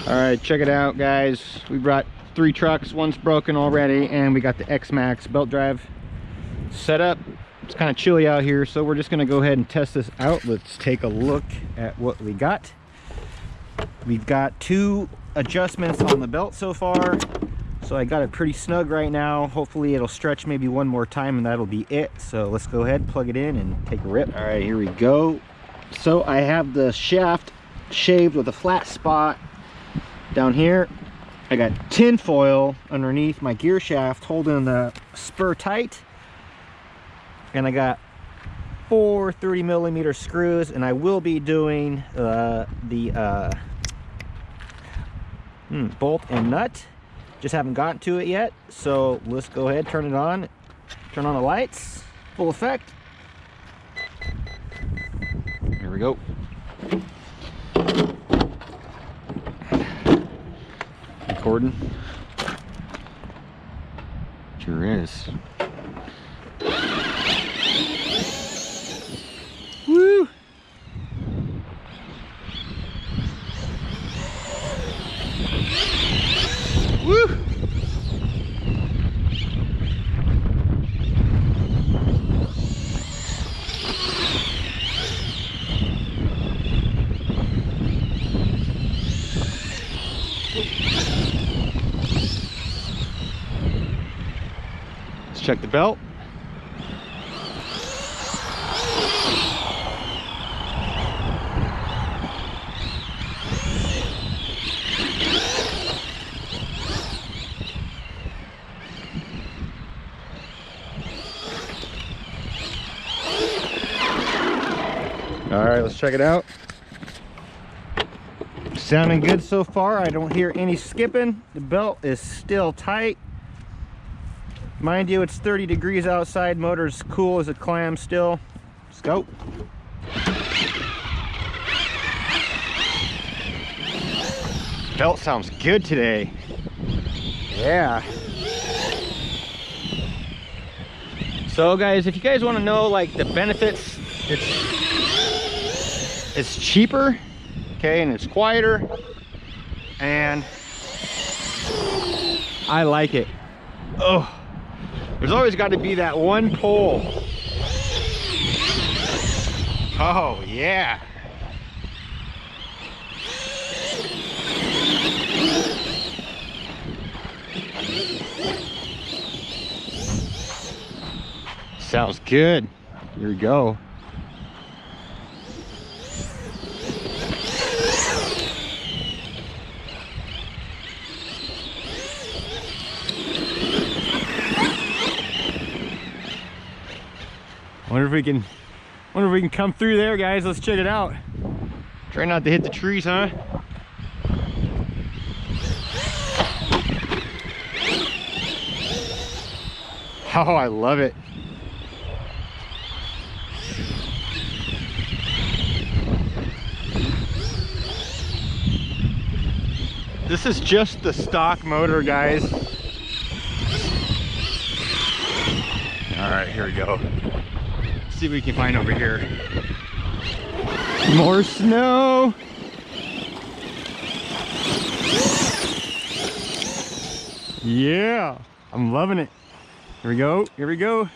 All right, check it out, guys. We brought 3 trucks. One's broken already, and we got the XMAXX belt drive set up. It's kind of chilly out here, so we're just gonna go ahead and test this out. Let's take a look at what we got. We've got 2 adjustments on the belt so far, so I got it pretty snug right now. Hopefully it'll stretch maybe one more time and that'll be it. So let's go ahead, plug it in, and take a rip. All right, here we go. So I have the shaft shaved with a flat spot down here. I got tin foil underneath my gear shaft holding the spur tight, and I got 4 30mm screws, and I will be doing the bolt and nut. Just haven't gotten to it yet, so let's go ahead, turn it on, turn on the lights, full effect. Here we go. Recording. Sure is. Woo! Woo! Let's check the belt. All right, let's check it out. Sounding good so far. I don't hear any skipping. The belt is still tight. Mind you, it's 30 degrees outside. Motor's cool as a clam still. Let's go. Belt sounds good today. Yeah. So guys, if you guys want to know like the benefits, it's cheaper, okay, and it's quieter, and I like it. Oh, there's always got to be that one pull. Oh yeah. Sounds good. Here we go. Wonder if we can come through there, guys. Let's check it out. Try not to hit the trees, huh? Oh, I love it. This is just the stock motor, guys. All right, here we go. Let's see what we can find over here. More snow. Yeah, I'm loving it. Here we go, here we go.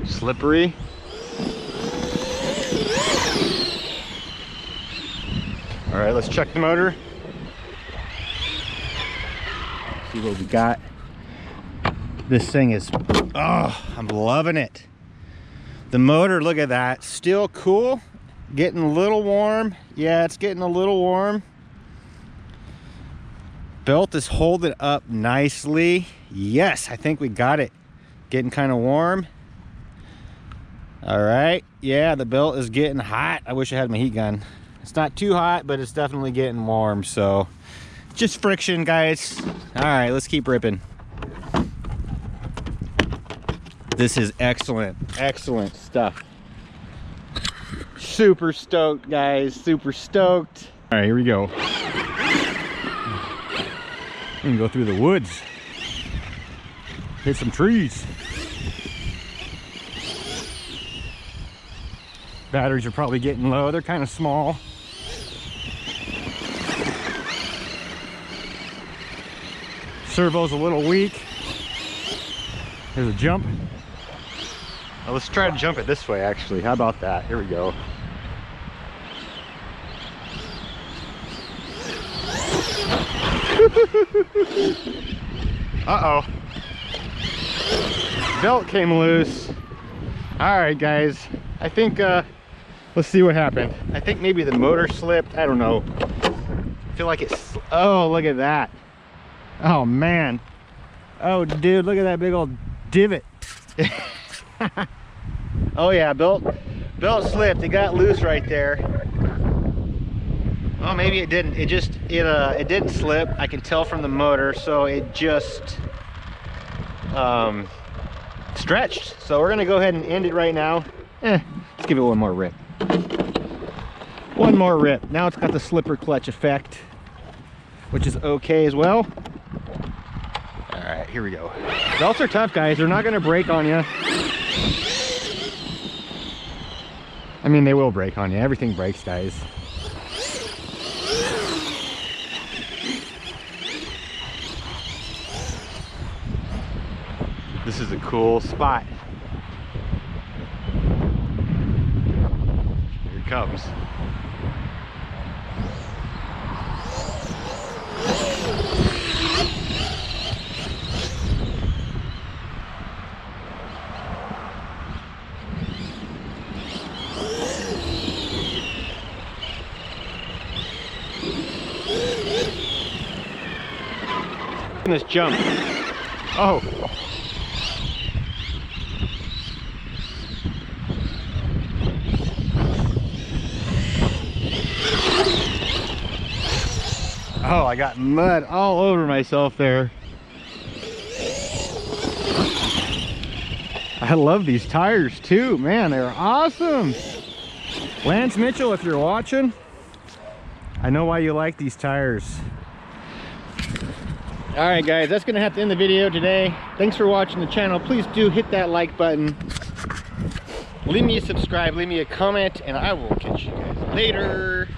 Slippery. All right, let's check the motor. See what we got. This thing is, oh, I'm loving it. The motor, look at that, still cool. Getting a little warm. Yeah, it's getting a little warm. Belt is holding up nicely. Yes, I think we got it. Getting kind of warm. All right, yeah, the belt is getting hot. I wish I had my heat gun. It's not too hot, but it's definitely getting warm, so just friction, guys. All right, let's keep ripping. This is excellent, excellent stuff. super stoked, guys, super stoked. All right, here we go. We can go through the woods, hit some trees. Batteries are probably getting low. They're kind of small. Servo's a little weak. There's a jump. Well, let's try to jump it this way, actually. How about that? Here we go. Uh-oh. Belt came loose. All right, guys. I think, let's see what happened. I think maybe the motor slipped. I don't know. I feel like it's, oh, look at that. Oh, man. Oh, dude, look at that big old divot. Oh, yeah, belt slipped. It got loose right there. Oh, maybe it didn't. It didn't slip. I can tell from the motor, so it just stretched. So we're gonna go ahead and end it right now. Let's give it one more rip. One more rip. Now it's got the slipper clutch effect, which is okay as well. All right, here we go. Belts are tough, guys. They're not gonna break on you. I mean, they will break on you. Everything breaks, guys. This is a cool spot. Here it comes. This jump. Oh. Oh, I got mud all over myself there. I love these tires too, man, they're awesome. Lance Mitchell, if you're watching, I know why you like these tires. All right, guys, that's gonna have to end the video today. Thanks for watching the channel. Please do hit that like button. Leave me a subscribe, leave me a comment, and I will catch you guys later.